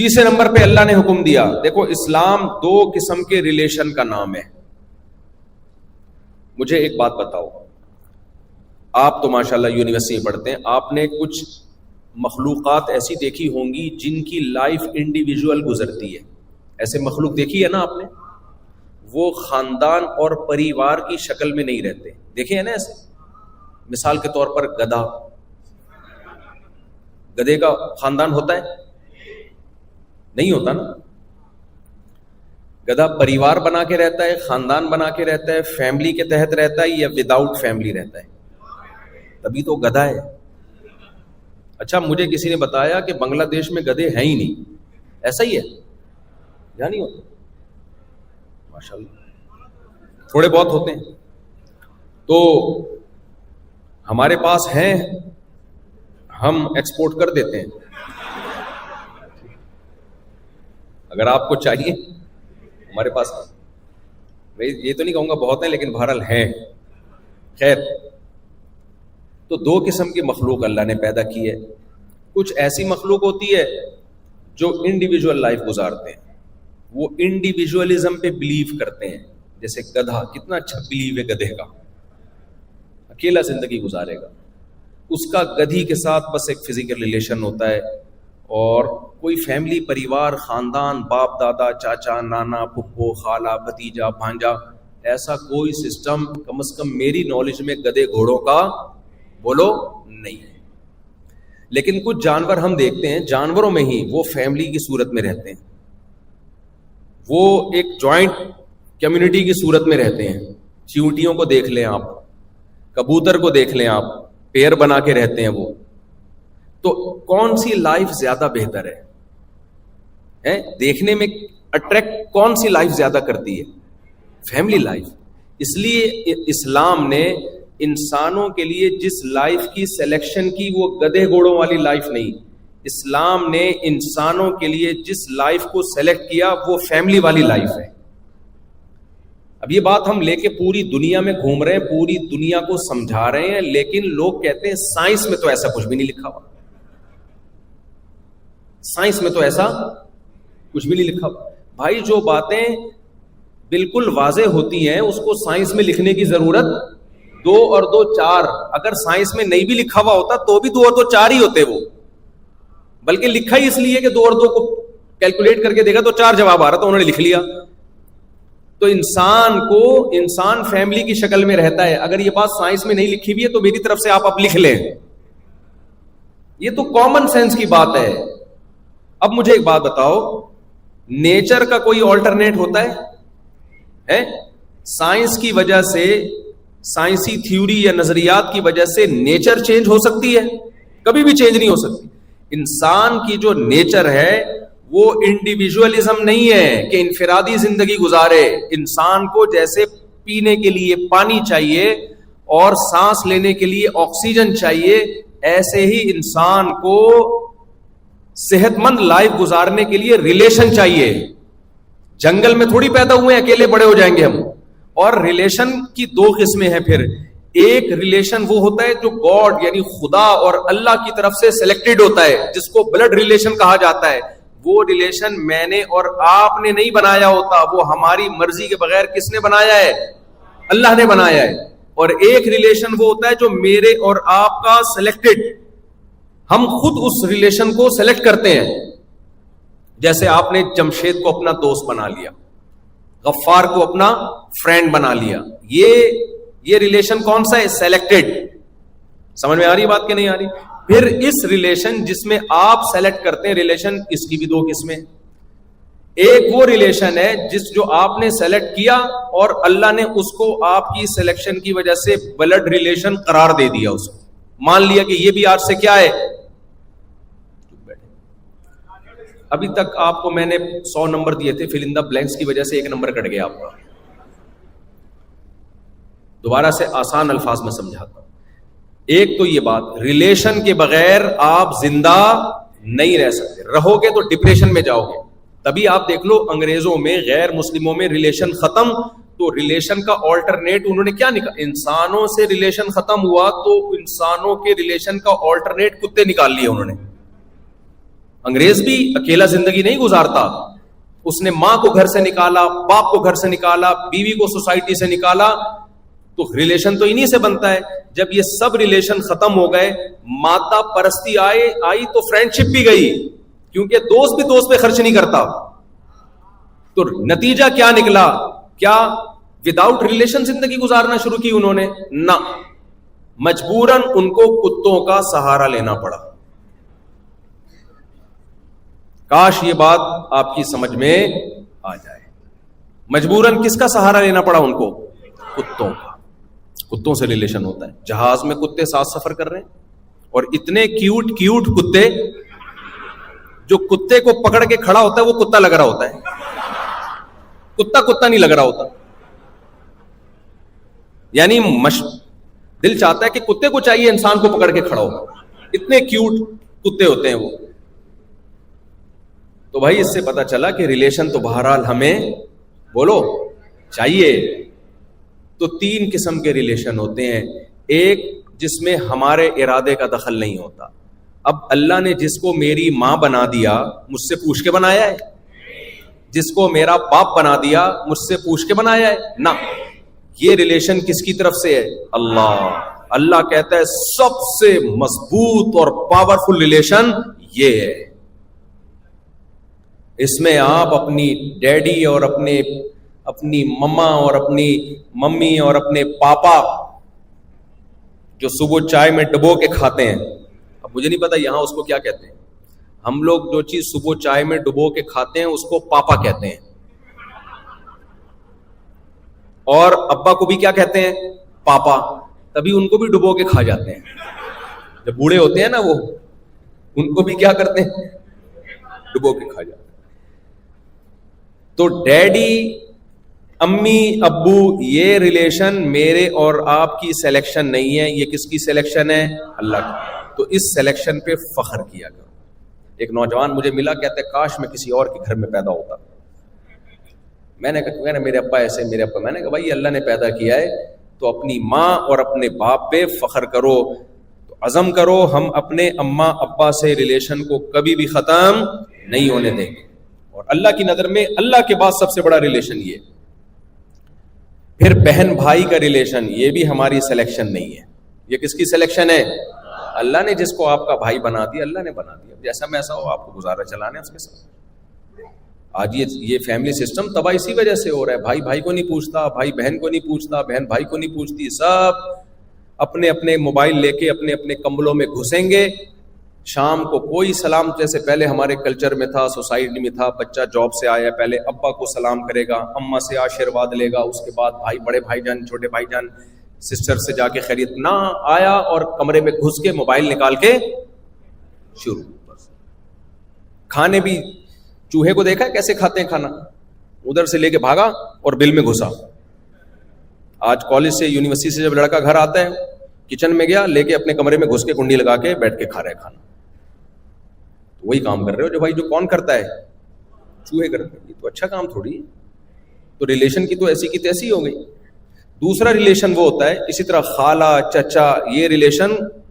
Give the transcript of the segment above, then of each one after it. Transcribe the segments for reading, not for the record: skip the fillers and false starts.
تیسرے نمبر پہ اللہ نے حکم دیا، دیکھو اسلام دو قسم کے ریلیشن کا نام ہے. مجھے ایک بات بتاؤ، آپ تو ماشاءاللہ یونیورسٹی میں پڑھتے ہیں، آپ نے کچھ مخلوقات ایسی دیکھی ہوں گی جن کی لائف انڈیویجول گزرتی ہے. ایسے مخلوق دیکھی ہے نا آپ نے، وہ خاندان اور پریوار کی شکل میں نہیں رہتے، دیکھے ہیں نا ایسے. مثال کے طور پر گدھا، گدھے کا خاندان ہوتا ہے؟ نہیں ہوتا نا. گدھا پریوار بنا کے رہتا ہے، خاندان بنا کے رہتا ہے، فیملی کے تحت رہتا ہے یا وداؤٹ فیملی رہتا ہے؟ تبھی تو گدھا ہے. اچھا مجھے کسی نے بتایا کہ بنگلہ دیش میں گدھے ہیں ہی نہیں، ایسا ہی ہے یا نہیں ہوتا؟ ماشاءاللہ تھوڑے بہت ہوتے ہیں. تو ہمارے پاس ہیں، ہم ایکسپورٹ کر دیتے ہیں. اگر آپ کو چاہیے ہمارے پاس، میں یہ تو نہیں کہوں گا بہت ہیں لیکن بہرحال ہیں. خیر، تو دو قسم کی مخلوق اللہ نے پیدا کی ہے. کچھ ایسی مخلوق ہوتی ہے جو انڈیویجول لائف گزارتے ہیں، وہ انڈیویجولزم پہ بلیو کرتے ہیں. جیسے گدھا، کتنا اچھا بلیو ہے گدھے کا، اکیلا زندگی گزارے گا. اس کا گدھی کے ساتھ بس ایک فزیکل ریلیشن ہوتا ہے، اور کوئی فیملی، پریوار، خاندان، باپ دادا، چاچا، نانا، پھپھو، خالہ، بھتیجا، بھانجا، ایسا کوئی سسٹم کم از کم میری نالج میں گدھے گھوڑوں کا بولو نہیں ہے. لیکن کچھ جانور ہم دیکھتے ہیں، جانوروں میں ہی وہ فیملی کی صورت میں رہتے ہیں، وہ ایک جوائنٹ کمیونٹی کی صورت میں رہتے ہیں. چیونٹیوں کو دیکھ لیں آپ، کبوتر کو دیکھ لیں آپ، پیر بنا کے رہتے ہیں وہ. تو کون سی لائف زیادہ بہتر ہے؟ دیکھنے میں اٹریکٹ کون سی لائف زیادہ کرتی ہے؟ Family life. اس لیے اسلام نے انسانوں کے لیے جس لائف کی سلیکشن کی وہ گدھے گھوڑوں والی لائف نہیں، اسلام نے انسانوں کے لیے جس لائف کو سلیکٹ کیا وہ فیملی والی لائف ہے. اب یہ بات ہم لے کے پوری دنیا میں گھوم رہے ہیں، پوری دنیا کو سمجھا رہے ہیں، لیکن لوگ کہتے ہیں سائنس میں تو ایسا کچھ بھی نہیں لکھا ہوا، سائنس میں تو ایسا کچھ بھی نہیں لکھا ہوا. بھائی جو باتیں بالکل واضح ہوتی ہیں اس کو سائنس میں لکھنے کی ضرورت، 2 اور 2 4. اگر سائنس میں نہیں بھی لکھا ہوا ہوتا تو بھی 2 اور 2 4 ہی ہوتے وہ، بلکہ لکھا ہی اس لیے کہ 2 اور 2 کو کیلکولیٹ کر کے دیکھا تو 4 جواب آ رہا، تو انہوں نے لکھ لیا. تو انسان فیملی کی شکل میں رہتا ہے. اگر یہ بات سائنس میں نہیں لکھی ہوئی ہے تو میری طرف سے آپ اب لکھ لیں، یہ تو کامن سینس کی بات ہے. اب مجھے ایک بات بتاؤ، نیچر کا کوئی آلٹرنیٹ ہوتا ہے؟ سائنس کی وجہ سے، سائنسی تھیوری یا نظریات کی وجہ سے نیچر چینج ہو سکتی ہے؟ کبھی بھی چینج نہیں ہو سکتی. انسان کی جو نیچر ہے وہ انڈیویجولزم نہیں ہے کہ انفرادی زندگی گزارے. انسان کو جیسے پینے کے لیے پانی چاہیے اور سانس لینے کے لیے آکسیجن چاہیے، ایسے ہی انسان کو صحت مند لائف گزارنے کے لیے ریلیشن چاہیے. جنگل میں تھوڑی پیدا ہوئے اکیلے بڑے ہو جائیں گے ہم. اور ریلیشن کی 2 قسمیں ہیں. پھر ایک ریلیشن وہ ہوتا ہے جو گاڈ یعنی خدا اور اللہ کی طرف سے سلیکٹڈ ہوتا ہے، جس کو بلڈ ریلیشن کہا جاتا ہے. وہ ریلیشن میں نے اور آپ نے نہیں بنایا ہوتا، وہ ہماری مرضی کے بغیر کس نے بنایا ہے؟ اللہ نے بنایا ہے. اور ایک ریلیشن وہ ہوتا ہے جو میرے اور آپ کا سلیکٹڈ، ہم خود اس ریلیشن کو سلیکٹ کرتے ہیں. جیسے آپ نے جمشید کو اپنا دوست بنا لیا، غفار کو اپنا فرینڈ بنا لیا. یہ ریلیشن کون سا ہے؟ سلیکٹڈ. سمجھ میں آ رہی بات کہ نہیں آ رہی؟ پھر اس ریلیشن جس میں آپ سلیکٹ کرتے ہیں ریلیشن، اس کی بھی 2 قسمیں. ایک وہ ریلیشن ہے جو آپ نے سلیکٹ کیا اور اللہ نے اس کو آپ کی سلیکشن کی وجہ سے بلڈ ریلیشن قرار دے دیا، اس کو مان لیا کہ یہ بھی آج سے کیا ہے. ابھی تک آپ کو میں نے 100 نمبر دیے تھے، فل ان دا بلینکس کی وجہ سے 1 نمبر کٹ گیا آپ کا. دوبارہ سے آسان الفاظ میں سمجھاتا ہوں. ایک تو یہ بات، ریلیشن کے بغیر آپ زندہ نہیں رہ سکتے، رہو گے تو ڈپریشن میں جاؤ گے. تبھی آپ دیکھ لو انگریزوں میں، غیر مسلموں میں ریلیشن ختم تو ریلیشن کا آلٹرنیٹ انہوں نے کیا نکالا؟ انسانوں سے ریلیشن ختم ہوا تو انسانوں کے ریلیشن کا آلٹرنیٹ کتے نکال لیے انہوں نے. انگریز بھی اکیلا زندگی نہیں گزارتا, اس نے ماں کو گھر سے نکالا, باپ کو گھر سے نکالا, بیوی کو سوسائٹی سے نکالا, تو ریلیشن تو انہی سے بنتا ہے. جب یہ سب ریلیشن ختم ہو گئے, مادہ پرستی آئی تو فرینڈشپ بھی گئی, کیونکہ دوست بھی دوست پہ خرچ نہیں کرتا. تو نتیجہ کیا نکلا؟ کیا وداؤٹ ریلیشن زندگی گزارنا شروع کی انہوں نے؟ نہ, مجبوراً ان کو کتوں کا سہارا لینا پڑا. کاش یہ بات آپ کی سمجھ میں آ جائے. مجبوراً کس کا سہارا لینا پڑا ان کو؟ کتوں کا. کتوں سے ریلیشن ہوتا ہے. جہاز میں کتے ساتھ سفر کر رہے ہیں, اور اتنے کیوٹ کیوٹ کتے, جو کتے کو پکڑ کے کھڑا ہوتا ہے وہ کتا لگ رہا ہوتا ہے, کتا نہیں لگ رہا ہوتا. یعنی دل چاہتا ہے کہ کتے کو چاہیے انسان کو پکڑ کے کھڑا ہو, اتنے کیوٹ کتے ہوتے ہیں وہ. تو بھائی اس سے پتا چلا کہ ریلیشن تو بہرحال ہمیں بولو چاہیے. تو 3 قسم کے ریلیشن ہوتے ہیں. ایک جس میں ہمارے ارادے کا دخل نہیں ہوتا. اب اللہ نے جس کو میری ماں بنا دیا مجھ سے پوچھ کے بنایا ہے؟ جس کو میرا باپ بنا دیا مجھ سے پوچھ کے بنایا ہے؟ نہ. یہ ریلیشن کس کی طرف سے ہے؟ اللہ کہتا ہے سب سے مضبوط اور پاورفل ریلیشن یہ ہے. اس میں آپ اپنی ڈیڈی اور اپنی مما اور اپنی ممی اور اپنے پاپا جو صبح چائے میں ڈبو کے کھاتے ہیں, اب مجھے نہیں پتا یہاں اس کو کیا کہتے ہیں. ہم لوگ جو چیز صبح چائے میں ڈبو کے کھاتے ہیں اس کو پاپا کہتے ہیں, اور ابا کو بھی کیا کہتے ہیں؟ پاپا. تبھی ان کو بھی ڈبو کے کھا جاتے ہیں. جب بوڑھے ہوتے ہیں نا وہ, ان کو بھی کیا کرتے ہیں؟ ڈبو کے کھا جاتے ہیں. تو ڈیڈی, امی, ابو, یہ ریلیشن میرے اور آپ کی سلیکشن نہیں ہے. یہ کس کی سلیکشن ہے؟ اللہ کی. تو اس سلیکشن پہ فخر کیا کرو. ایک نوجوان مجھے ملا, کہتے کاش میں کسی اور کے گھر میں پیدا ہوتا. میں نے کہا میرے ابا ایسے, میرے ابا. میں نے کہا بھائی اللہ نے پیدا کیا ہے تو اپنی ماں اور اپنے باپ پہ فخر کرو. تو عزم کرو ہم اپنے اماں ابا سے ریلیشن کو کبھی بھی ختم نہیں ہونے دیں گے. اور اللہ کی نظر میں اللہ کے بعد سب سے بڑا ریلیشن یہ. پھر بہن بھائی کا ریلیشن, یہ بھی ہماری سلیکشن نہیں ہے. یہ کس کی سلیکشن ہے؟ اللہ نے جس کو آپ کا بھائی بنا دیا, اللہ نے بنا دیا. جیسا میں ایسا ہو, آپ کو گزارا چلانا ہے اس کے ساتھ. آج یہ فیملی سسٹم تباہ اسی وجہ سے ہو رہا ہے. بھائی بھائی کو نہیں پوچھتا, بھائی بہن کو نہیں پوچھتا, بہن بھائی کو نہیں پوچھتی. سب اپنے اپنے موبائل لے کے اپنے اپنے کمبلوں میں گھسیں گے. شام کو کوئی سلام, جیسے پہلے ہمارے کلچر میں تھا, سوسائٹی میں تھا, بچہ جاب سے آیا پہلے ابا کو سلام کرے گا, اماں سے آشیرواد لے گا, اس کے بعد بھائی, بڑے بھائی جان, چھوٹے بھائی جان, سسٹر سے جا کے خیریت. نہ آیا اور کمرے میں گھس کے موبائل نکال کے شروع. کھانے بھی چوہے کو دیکھا کیسے کھاتے ہیں کھانا, ادھر سے لے کے بھاگا اور بل میں گھسا. آج کالج سے, یونیورسٹی سے جب لڑکا گھر آتا ہے, کچن میں گیا, لے کے اپنے کمرے میں گھس کے کنڈی لگا کے بیٹھ کے کھا رہا ہے کھانا. وہی کام کر رہے ہو جو بھائی جو کون کرتا ہے؟ چوہے کرتے ہیں. تو اچھا کام تھوڑی ہے. تو ریلیشن کی تو ایسی کی تیسی ہو گئی. دوسرا ریلیشن وہ ہوتا ہے اسی طرح خالہ, چچا, یہ ریلیشن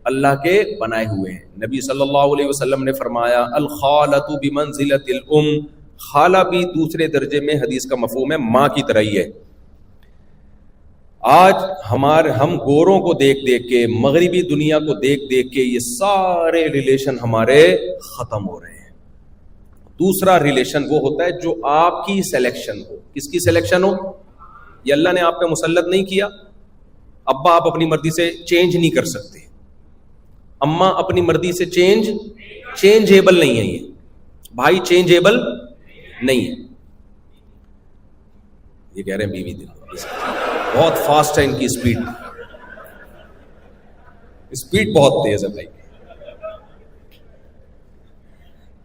اللہ کے بنائے ہوئے ہیں. نبی صلی اللہ علیہ وسلم نے فرمایا الخالۃ بمنزلۃ الام, خالہ بھی دوسرے درجے میں حدیث کا مفہوم ہے ماں کی طرح ہی ہے. آج ہم گوروں کو دیکھ دیکھ کے, مغربی دنیا کو دیکھ دیکھ کے یہ سارے ریلیشن ہمارے ختم ہو رہے ہیں. دوسرا ریلیشن وہ ہوتا ہے جو آپ کی سلیکشن ہو. کس کی سلیکشن ہو؟ یہ اللہ نے آپ پہ مسلط نہیں کیا. ابا آپ اپنی مرضی سے چینج نہیں کر سکتے, اماں اپنی مرضی سے چینجیبل نہیں ہے, یہ بھائی چینجیبل نہیں ہے. یہ کہہ رہے ہیں بیوی دل بہت فاسٹ ہے, ان کی اسپیڈ بہت تیز ہے بھائی.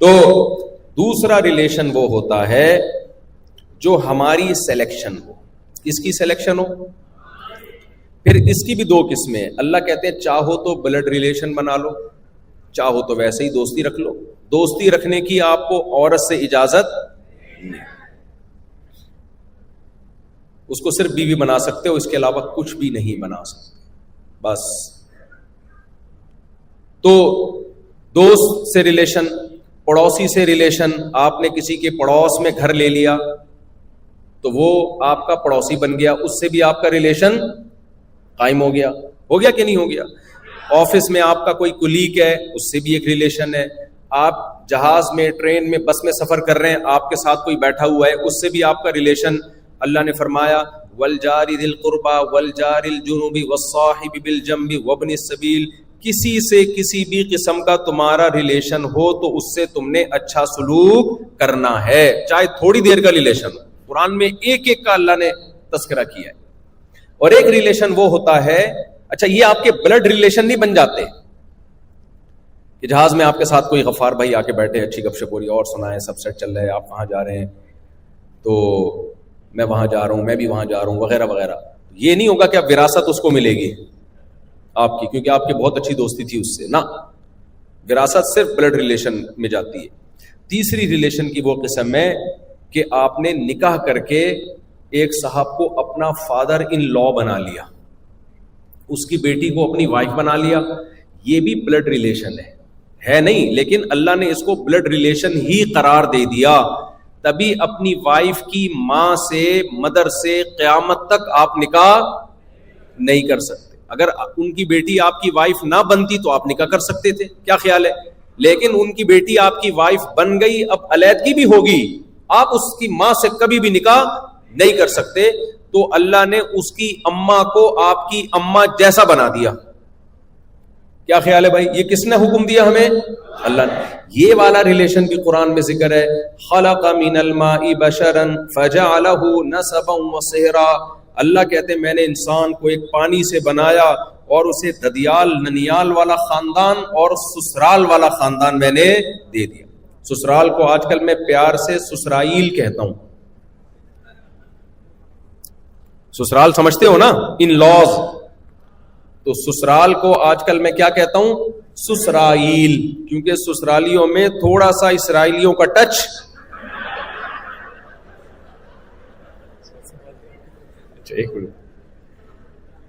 تو دوسرا ریلیشن وہ ہوتا ہے جو ہماری سلیکشن ہو. کس کی سلیکشن ہو؟ پھر اس کی بھی 2 قسمیں ہیں. اللہ کہتے ہیں چاہو تو بلڈ ریلیشن بنا لو, چاہو تو ویسے ہی دوستی رکھ لو. دوستی رکھنے کی آپ کو عورت سے اجازت نہیں, اس کو صرف بیوی بنا سکتے ہو, اس کے علاوہ کچھ بھی نہیں بنا سکتے بس. تو دوست سے ریلیشن, پڑوسی سے ریلیشن، آپ نے کسی کے پڑوس میں گھر لے لیا تو وہ آپ کا پڑوسی بن گیا، اس سے بھی آپ کا ریلیشن قائم ہو گیا کہ نہیں ہو گیا؟ آفس میں آپ کا کوئی کولیگ ہے، اس سے بھی ایک ریلیشن ہے. آپ جہاز میں، ٹرین میں، بس میں سفر کر رہے ہیں، آپ کے ساتھ کوئی بیٹھا ہوا ہے، اس سے بھی آپ کا ریلیشن. اللہ نے فرمایا والجار ذی القربى والجار الجنوب والصاحب بالجنب وابن السبیل، کسی سے کسی بھی قسم کا تمہارا ریلیشن ہو تو اس سے تم نے اچھا سلوک کرنا ہے، چاہے تھوڑی دیر کا ریلیشن ہو. قرآن میں ایک ایک کا اللہ نے تذکرہ کیا ہے. اور ایک ریلیشن وہ ہوتا ہے، اچھا یہ آپ کے بلڈ ریلیشن نہیں بن جاتے کہ جہاز میں آپ کے ساتھ کوئی غفار بھائی آ کے بیٹھے، اچھی گپ شپ ہو رہی ہے، اور سنائیں سب سیٹ چل رہا ہے، آپ کہاں جا رہے ہیں؟ تو میں وہاں جا رہا ہوں، میں بھی وہاں جا رہا ہوں، وغیرہ وغیرہ. یہ نہیں ہوگا کہ اب وراثت اس کو ملے گی آپ کی، کیونکہ آپ کی بہت اچھی دوستی تھی اس سے، نہ، وراثت صرف بلڈ ریلیشن میں جاتی ہے. تیسری ریلیشن کی وہ قسم ہے کہ آپ نے نکاح کر کے ایک صاحب کو اپنا فادر ان لا بنا لیا، اس کی بیٹی کو اپنی وائف بنا لیا. یہ بھی بلڈ ریلیشن ہے نہیں، لیکن اللہ نے اس کو بلڈ ریلیشن ہی قرار دے دیا. تبھی اپنی وائف کی ماں سے، مدر سے قیامت تک آپ نکاح نہیں کر سکتے. اگر ان کی بیٹی آپ کی وائف نہ بنتی تو آپ نکاح کر سکتے تھے، کیا خیال ہے؟ لیکن ان کی بیٹی آپ کی وائف بن گئی، اب علیحدگی بھی ہوگی، آپ اس کی ماں سے کبھی بھی نکاح نہیں کر سکتے. تو اللہ نے اس کی اماں کو آپ کی اماں جیسا بنا دیا. کیا خیال ہے بھائی؟ یہ کس نے حکم دیا ہمیں؟ اللہ نے. یہ والا ریلیشن بھی قرآن میں ذکر ہے. خلق من الماء بشرا فجعله نسبا وصهرا. اللہ کہتے ہیں میں نے انسان کو ایک پانی سے بنایا اور اسے ددیال ننیال والا خاندان اور سسرال والا خاندان میں نے دے دیا. سسرال کو آج کل میں پیار سے سسرائیل کہتا ہوں. سسرال سمجھتے ہو نا، ان لاز. تو سسرال کو آج کل میں کیا کہتا ہوں؟ سسرائیل، کیونکہ سسرالیوں میں تھوڑا سا اسرائیلیوں کا ٹچ،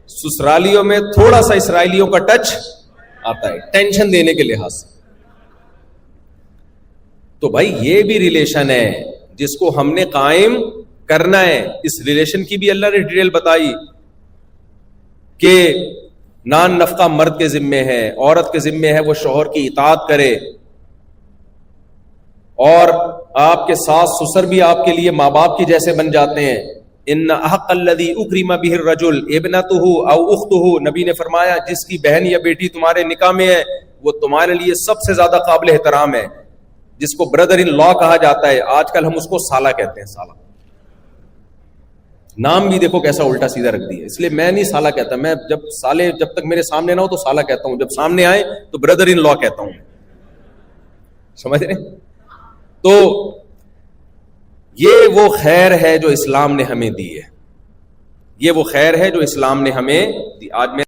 سسرالیوں میں تھوڑا سا اسرائیلیوں کا ٹچ آتا ہے، ٹینشن دینے کے لحاظ سے. تو بھائی یہ بھی ریلیشن ہے جس کو ہم نے قائم کرنا ہے. اس ریلیشن کی بھی اللہ نے ڈیٹیل بتائی کہ نان نفقہ مرد کے ذمے ہے، عورت کے ذمے ہے وہ شوہر کی اطاعت کرے، اور آپ کے ساس سسر بھی آپ کے لیے ماں باپ کی جیسے بن جاتے ہیں. ان احق الذی اکرم بہ الرجل ابنتہ او اختہ، نبی نے فرمایا جس کی بہن یا بیٹی تمہارے نکاح میں ہے وہ تمہارے لیے سب سے زیادہ قابل احترام ہے. جس کو بردر ان لا کہا جاتا ہے، آج کل ہم اس کو سالہ کہتے ہیں. سالہ نام بھی دیکھو کیسا الٹا سیدھا رکھ دیا. اس لیے میں نہیں سالہ کہتا، میں جب تک میرے سامنے نہ ہو تو سالہ کہتا ہوں، جب سامنے آئے تو بردر ان لا کہتا ہوں. سمجھ رہے؟ تو یہ وہ خیر ہے جو اسلام نے ہمیں دی ہے، یہ وہ خیر ہے جو اسلام نے ہمیں دی. آج میں